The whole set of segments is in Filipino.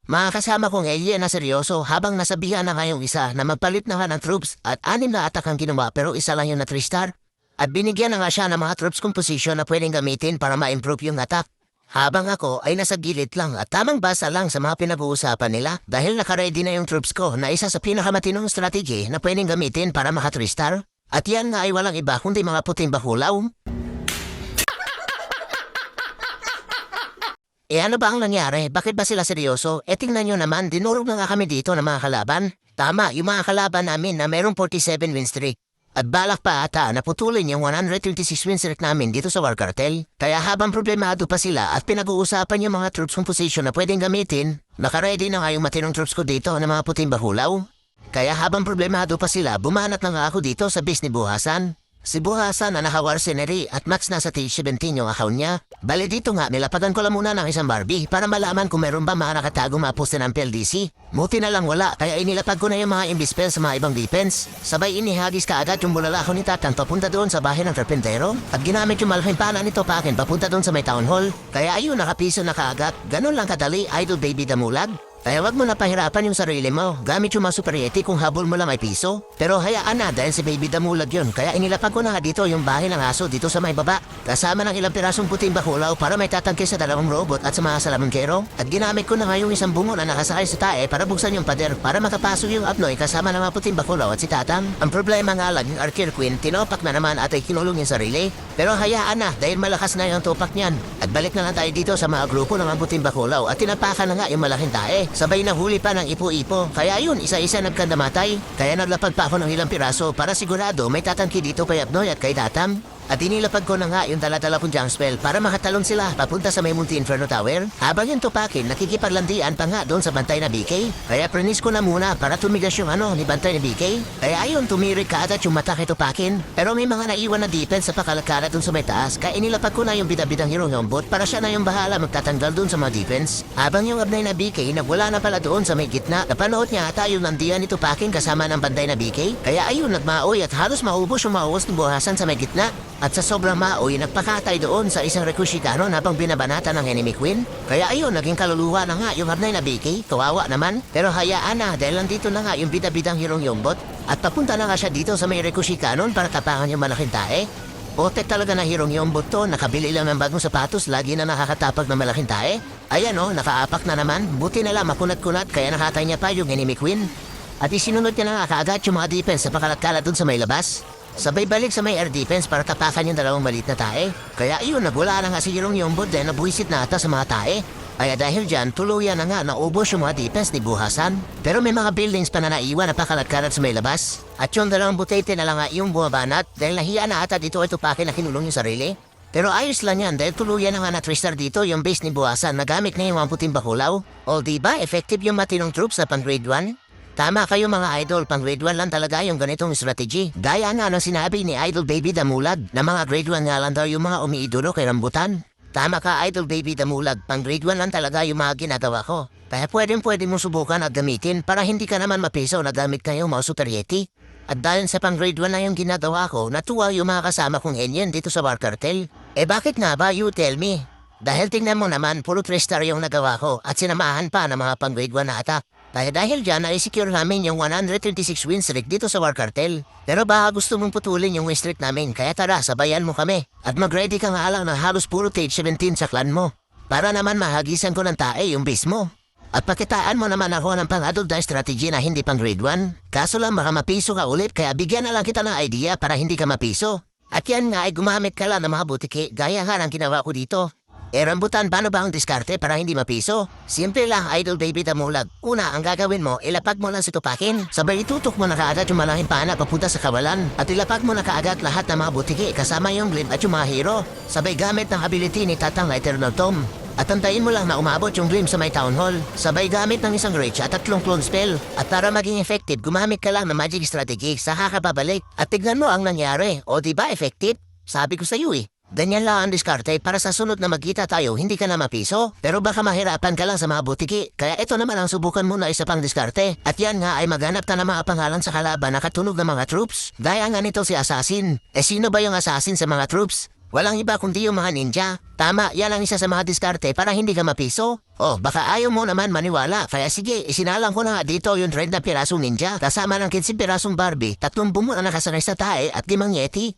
Mga kasama kong alien na seryoso habang nasabihan na ngayong isa na magpalit na nga ng troops at 6 na attack ang ginawa pero isa lang yung na 3-star. At binigyan na nga siya ng mga troops composition na pwedeng gamitin para ma-improve yung attack. Habang ako ay nasa gilid lang at tamang basa lang sa mga pinag-uusapan nila dahil nakaready na yung troops ko na isa sa pinakamatinong strategy na pwedeng gamitin para maka 3-star. At yan nga ay walang iba kundi mga puting bakulaw. Ano ba ang nangyari? Bakit ba sila seryoso? Tingnan nyo naman, dinurog na nga kami dito ng mga kalaban. Tama, yung mga kalaban namin na mayroong 47 win streak. At balak pa ata na putulin yung 126 win streak namin dito sa War Cartel. Kaya habang problemado pa sila at pinag-uusapan yung mga troops composition na pwedeng gamitin, nakaready na nga yung matinong troops ko dito ng mga puting bakulaw. Kaya habang problemado pa sila, bumanat na nga ako dito sa base ni Buhasan. Si Buhasan na naka-war scenery at max na sa T17 yung account niya. Bale dito nga, nilapagan ko lang muna ng isang Barbie para malaman kung meron ba mga nakatagong mga poste ng PLDC. Muti na lang wala, kaya inilapag ko na yung mga imbispel sa mga ibang defense. Sabay inihagis ka agad yung bulalakaw ni Tatan papunta doon sa bahay ng Carpentero. At ginamit yung malaking pana nito pa akin papunta doon sa may town hall. Kaya ayun, nakapiso na kaagad. Ganun lang kadali, Idol Baby Damulag. Kaya wag mo na pahirapan yung sarili mo. Gamit yung mga super yeti kung habol mo lang ay piso. Pero hayaan na dahil si Baby Damulag yun. Kaya inilapag ko na nga dito yung bahay ng aso dito sa may baba. Kasama ng ilang pirasong puting bakulaw para may tatangke sa dalawang robot at sa mga salamangkero. At ginamit ko na nga yung isang bungo na nakasakay sa tae para buksan yung pader para makapasok yung Abnoy kasama ng mga puting bakulaw at si Tatang. Ang problema nga lang yung Archer Queen tinopak na naman at ay kinulong yung sarili. Pero hayaan na dahil malakas na yung tupak niyan. At balik na lang tayo dito sa mga grupo ng mga puting bakulaw at tinapakan na nga yung malaking tae. Sabay na huli pa ng ipo-ipo. Kaya yun, isa-isa nagkandamatay. Kaya naglapag pa ako ng ilang piraso para sigurado may tatangki dito kay Abnoy at kay Tatam. At inilapag ko na nga yung dala-dala kong junk spell para makatalon sila papunta sa may Multi-Inferno Tower. Habang yung tupakin, nakikipaglandian pa nga doon sa bantay na BK. Kaya prenis ko na muna para tumigas yung ni bantay na BK. Kaya ayun, tumirik ka agad yung mata kay tupakin. Pero may mga naiwan na defense sa pakalakala doon sa may taas. Kaya inilapag ko na yung bidabidang hero yombot para siya na yung bahala magtatanggal doon sa mga defense. Habang yung Abnoy na BK nagwala na pala doon sa may gitna, napanood niya ata yung nandiyan ni tupakin kasama ng bantay na BK. Kaya ayun, nagmaoy at halos maubos yung maubos ng Buhasan sa may gitna. At sa sobrang maoy, nagpakatay doon sa isang Rekushikanon habang binabanata ng enemy queen. Kaya ayun, naging kaluluwa na nga yung Abnoy na BK, kawawa naman. Pero hayaan na dahil nandito na nga yung bidabidang hirong yombot. At papunta na nga siya dito sa may Rekushikanon para tapangan yung malaking tae. Potek talaga na hirong yombot to, nakabili lang ng bagong sapatos, lagi na nakakatapag ng malaking tae. Ayan o, nakaapak na naman, buti na lang makunat-kunat kaya nakatay niya pa yung enemy queen. At isinunod niya na nga kaagad yung mga defense sa pakalat-kalat dun sa may labas. Sabay balik sa may air defense para tapakan yung dalawang maliit na tae. Kaya iyon, nagwala na nga si Hirong Yombot dahil nabuisit na ata sa mga tae. Kaya dahil dyan, tuluyan na nga naubos yung mga defense ni Buhasan. Pero may mga buildings pa na naiwan na pakalat-kalat sa may labas. At yung dalawang butete na lang nga yung bumabanat dahil nahiya na ata dito ay tupakin na kinulong yung sarili. Pero ayos lang yan dahil tuluyan na nga na 3-star dito yung base ni Buhasan na gamit na yung mga puting bakulaw. O diba, effective yung matinong troops sa pang grade 1? Tama kayo mga idol, pang grade 1 lang talaga yung ganitong strategy. Gaya nga ng sinabi ni Idol Baby Damulag na mga grade 1 nga lang daw yung mga umiidolo kay Rambutan. Tama ka Idol Baby Damulag, pang grade 1 lang talaga yung mga ginagawa ko. Kaya pwede mong subukan at gamitin para hindi ka naman mapiso na gamit kayo mga Super Yeti. At dahil sa pang grade 1 na yung ginagawa ko, natuwa yung mga kasama kong alien dito sa War Cartel. Bakit nga ba, you tell me? Dahil tingnan mo naman, puro 3-star yung nagawa ko at sinamahan pa ng mga pang grade 1 na attack. Kaya dahil dyan, na-secure namin yung 126 win streak dito sa War Cartel. Pero baka gusto mong putulin yung win streak namin, kaya tara, sabayan mo kami. At mag-ready ka nga lang ng halos puro Stage 17 sa clan mo. Para naman mahagisan ko ng tae yung base mo. At pakitaan mo naman ako ng pang-adult die strategy na hindi pang grade 1. Kaso lang baka mapiso ka ulit, kaya bigyan na lang kita ng idea para hindi ka mapiso. At yan nga ay gumamit ka lang ng mga butiki, gaya nga ng ginawa ko dito. Rambutan, paano ba ang diskarte para hindi mapiso? Simple lang, Idol Baby Damulag. Una, ang gagawin mo, ilapag mo lang si tupakin. Sabay itutok mo na kaagad yung malaking pana papunta sa kawalan. At ilapag mo na kaagad lahat ng mga butiki kasama yung glim at yung mga hero. Sabay gamit ng ability ni Tatang na Eternal Tom. At antayin mo lang na umabot yung glim sa may town hall. Sabay gamit ng isang rage at 3 clone spell. At para maging effective, gumamit ka lang ng magic strategy sa kakababalik. At tignan mo ang nangyari. O diba effective? Sabi ko sa iyo eh. Ganyan lang ang diskarte para sa sunod na magkita tayo hindi ka na mapiso. Pero baka mahirapan ka lang sa mga butiki. Kaya ito naman ang subukan mo na isa pang diskarte. At yan nga ay maghanap ka ng mga pangalan sa kalaban na katunog ng mga troops. Gaya nga nito si Assassin. Sino ba yung assassin sa mga troops? Walang iba kundi yung mga ninja. Tama, yan ang isa sa mga diskarte para hindi ka mapiso. Oh, baka ayaw mo naman maniwala. Kaya sige, isinalang ko na nga dito yung 30 pirasong ninja. Kasama ng 15 pirasong Barbie, 3 bumo na nakasanay sa tae at 5 Yeti.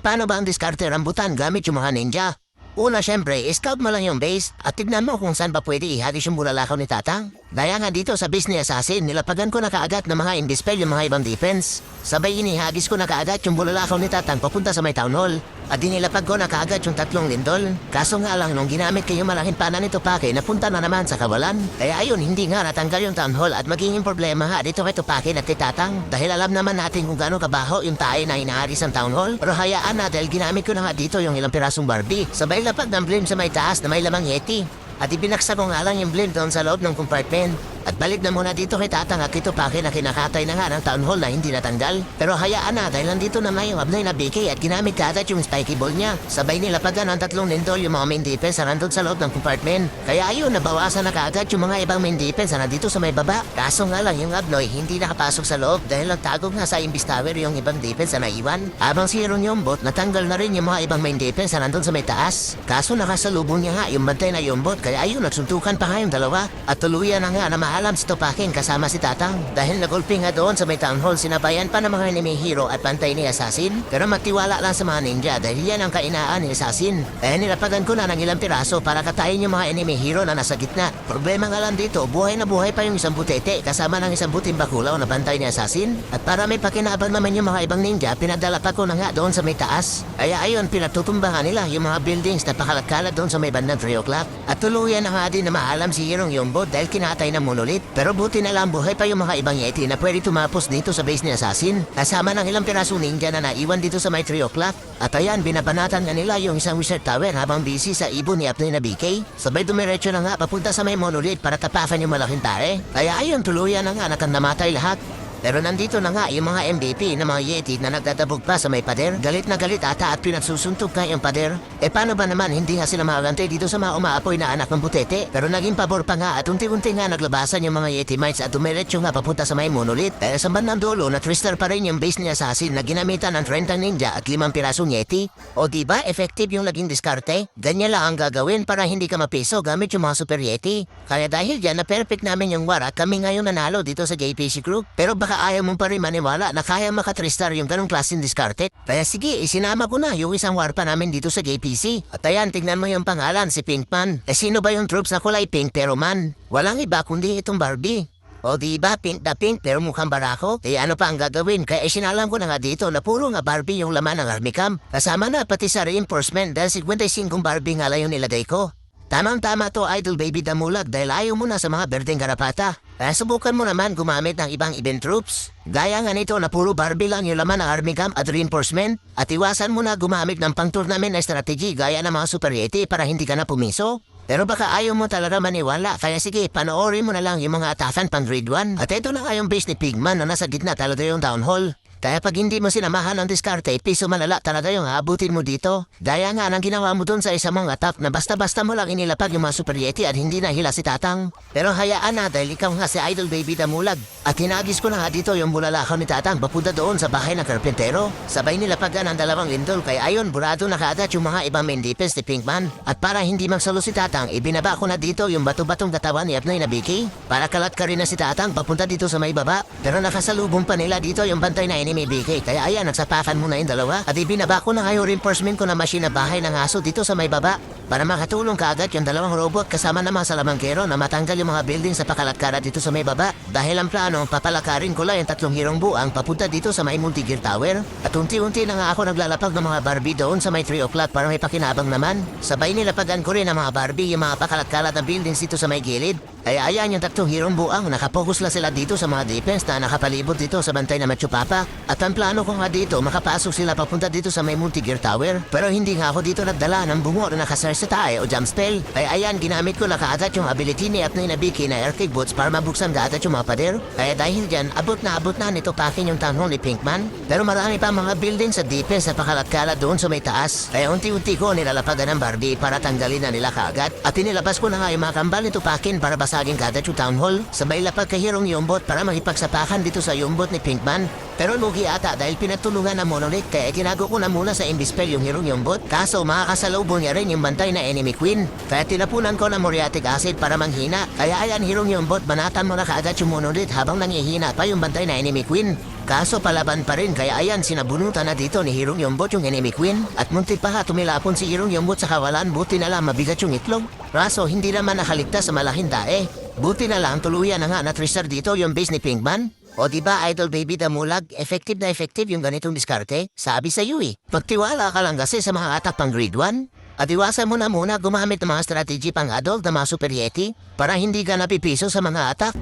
Paano ba ang diskarte rambutan gamit yung mga ninja? Una syempre, scout mo lang yung base at tignan mo kung saan pa pwede ihagis yung bulalakaw ni Tatang. Daya nga dito sa base ni Assassin, nilapagan ko na kaagad ng mga indispel yung mga ibang defense. Sabay inihagis ko na kaagad yung bulalakaw ni Tatang papunta sa may town hall. At dinilapag ko na kaagad yung 3 lindol. Kaso nga lang nung ginamit ko yung malaking pana nito Pake, napunta na naman sa kawalan. Kaya ayun, hindi nga natanggal yung town hall at magiging problema nga dito kay Tupake at kay Tatang. Dahil alam naman natin kung gaano kabaho yung tae na inaaris ng town hall. Pero hayaan na dahil ginamit ko na nga dito yung ilang pirasong Barbie. Sabay lapag ng blim sa may taas na may lamang Yeti. At ibinaksa ko nga lang yung blim doon sa loob ng compartment. At balik na muna dito kay Tatang at kay Tupake na kinakatay na nga ng town hall na hindi natanggal. Pero hayaan na dahil nandito na yung abnay na BK at ginamit kaagad yung spiky ball niya. Sabay nilapagan ng 3 lindol yung mga main defense na nandun sa loob ng compartment. Kaya ayun, nabawasan na kaagad yung mga ibang main defense na nandito sa may baba. Kaso nga lang yung abnoy hindi nakapasok sa loob dahil nagtago nga sa imbis tower yung ibang defense na naiwan. Habang si Ron Yombot, natanggal na rin yung mga ibang main defense na nandun sa may taas. Kaso nakasalubong niya nga yung bantay na Yombot kaya ayun, nagsuntukan pa nga yung dalawa. At tuluyan na nga na maalam si Tupake kasama si Tatang. Dahil nagulpi nga doon sa may town hall, sinabayan pa ng mga enemy hero at pantay ni Assassin. Pero magtiwala lang sa mga ninja dahil yan ang kainaan ni Assassin. Kaya nilapagan ko na ng ilang piraso para katayin yung mga enemy hero na nasa gitna. Problema nga lang dito, buhay na buhay pa yung isang butete kasama ng isang buting bakulaw na pantay ni Assassin. At para may pakinabang naman yung mga ibang ninja, pinadala pa ko na nga doon sa may taas. Kaya ayun, pinatutumbangan nila yung mga buildings na pakalat-kalat doon sa may bandang 3 o'clock. At tuluyan na nga din na maalam si Hirong Yombot dahil kinatay ng monolith. Pero buti na lang buhay pa yung mga ibang Yeti na pwede tumapos dito sa base ni Assassin. Kasama ng ilang pirasong ninja na naiwan dito sa may 3 o'clock. At ayan, binabanatan nga nila yung isang wizard tower habang busy sa ibon ni Apnoy na BK. Sabay dumiretso na nga papunta sa may monolith para tapakan yung malaking tare. Kaya ayun, tuluyan na nga nakandamatay lahat. Pero nandito na nga yung mga MVP na mga Yeti na nagdadabog pa sa may pader. Galit na galit ata at pinagsusuntok nga yung pader. Paano ba naman hindi nga sila makagantay dito sa mga umaapoy na anak ng butete? Pero naging pabor pa nga at unti-unti nga naglabasan yung mga Yeti mites at dumiretso nga papunta sa may monolith. Dahil sa bandang dulo na twister pa rin yung base ni Assassin na ginamitan ng 30 ninja at 5 pirasong Yeti. O diba effective yung naging diskarte? Ganyan lang ang gagawin para hindi ka mapiso gamit yung mga super Yeti. Kaya dahil dyan na perfect namin yung wara, kami ngayon nanalo dito sa JPC Crew. Pero baka ayaw mong pa rin maniwala na kaya makatristar yung ganong klaseng diskarte. Kaya sige, isinama ko na yung isang warpa namin dito sa JPC. At ayan, tignan mo yung pangalan, si Pinkman. Sino ba yung troops na kulay pink pero man? Walang iba kundi itong Barbie. O diba, pink na pink pero mukhang barako? Ano pa ang gagawin? Kaya isinalam ko na nga dito na puro nga Barbie yung laman ng army camp. Kasama na pati sa reinforcement dahil 55 Barbie nga lang yung nilagay ko. Tamang-tama to Idol Baby Damulag dahil ayaw mo na sa mga berdeng garapata. Kaya subukan mo naman gumamit ng ibang event troops. Gaya nga nito na puro Barbie lang yung laman ng army camp at reinforcement. At iwasan mo na gumamit ng pang-tournament na strategy gaya ng mga Super Yeti para hindi ka na pumiso. Pero baka ayaw mo talaga maniwala, kaya sige, panoorin mo na lang yung mga atakan pang grade 1. At ito na nga yung base ni Pigman na nasa gitna talaga yung down hall. Kaya pag hindi mo sinamahan ng diskarte, piso malala talaga yung aabutin mo dito. Daya nga nang ginawa mo dun sa isang mong attack na basta-basta mo lang inilapag yung mga Super Yeti at hindi nahila si Tatang. Pero hayaan na dahil ikaw nga si Idol Baby Damulag. At hinagis ko na nga dito yung bulalakaw ni Tatang papunta doon sa bahay ng karpentero. Sabay nilapagan ang 2 lindol kaya ayon burado na kaagad yung mga ibang main defense ni Pinkman. At para hindi magsalo si Tatang, ibinaba ko na dito yung bato-batong katawan ni Apnoy na BK. Para kalat ka rin na si Tatang papunta dito sa may baba. Pero nakasalubong pa nila dito yung bantay na enemy BK. Kaya ayan, nagsapakan muna yung dalawa. At ibinaba ko na nga yung reinforcement ko na machine na bahay ng aso dito sa may baba. Para makatulong kaagad yung 2 robot kasama ng mga salamangkero na matanggal yung mga building sa pakalat-kalat dito sa may baba. Dahil ang plano, papalakarin ko lang yung 3 hirong buang papunta dito sa may multi-gear tower. At unti-unti na nga ako naglalapag ng mga Barbie doon sa may 3 o'clock para may pakinabang naman. Sabay nilapagan ko rin ang mga Barbie yung mga pakalat-kalat na buildings dito sa may gilid. Kaya ayan yung 3 hirong buang, nakapokus lang sila dito sa mga defense na nakapalibot dito sa bantay na Machu Papa. At ang plano ko nga dito, makapasok sila papunta dito sa may multi-gear tower. Pero hindi nga ako dito nagdala ng bungo na nakasar sa tae o jump spell. Kaya ayan, ginamit ko na kaagad yung ability ni Apnoy na BK na earthquake boots para mabuksan kaagad yung mga pader. Kaya dahil dyan, abot na nito pakin yung town hall ni Pinkman. Pero marami pa mga building sa defense na pakalat-kalat doon sa may taas. Kaya unti-unti ko nilalapagan ng Barbie para tanggalin na nila kaagad. At inilabas ko na nga yung mga kambal nito pakin para basagin kaagad yung town hall. Sabay lapag kay Hirong Yombot para makipagsapakan dito sa Yombot ni Pinkman. Pero lugi ata dahil pinatulungan ng Monolith kaya tinago ko na muna sa Indispel yung hero niyong bot. Kaso makakasalubong niya rin yung bantay na enemy queen. Kaya tinapunan ko ng muriatic acid para manghina. Kaya ayan hero niyong bot, banatan mo na kaagad yung Monolith habang nangihina pa yung bantay na enemy queen. Kaso palaban pa rin kaya ayan sinabunutan na dito ni Hirong Yombot yung enemy queen at muntik pa ha tumilapon si Hirong Yombot sa kawalan buti na lang mabigat yung itlog. Raso hindi naman nakaligtas sa malaking dae. Buti na lang tuluyan na nga na-tristar dito yung base ni Pinkman. O diba Idol Baby Damulag, effective na effective yung ganitong diskarte? Sabi sa iyo eh. Pagtiwala ka lang kasi sa mga atak pang grade 1. At iwasan mo na muna gumamit ng mga strategy pang adult na mga super yeti para hindi ka napipiso sa mga atak.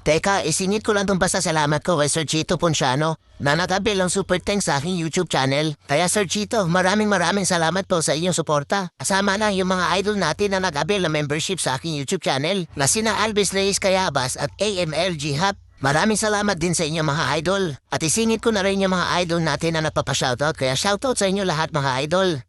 Teka, isingit ko lang itong pasasalamat ko kay Sir Chito Ponciano na nag-avail ng super thanks sa aking YouTube channel. Kaya Sir Chito, maraming salamat po sa inyong suporta. Kasama na yung mga idol natin na nag-avail ng membership sa aking YouTube channel na sina Alvis Reyes Cayabas at AMLG Hub. Maraming salamat din sa inyo mga idol. At isingit ko na rin yung mga idol natin na napapa-shoutout kaya shoutout sa inyo lahat mga idol.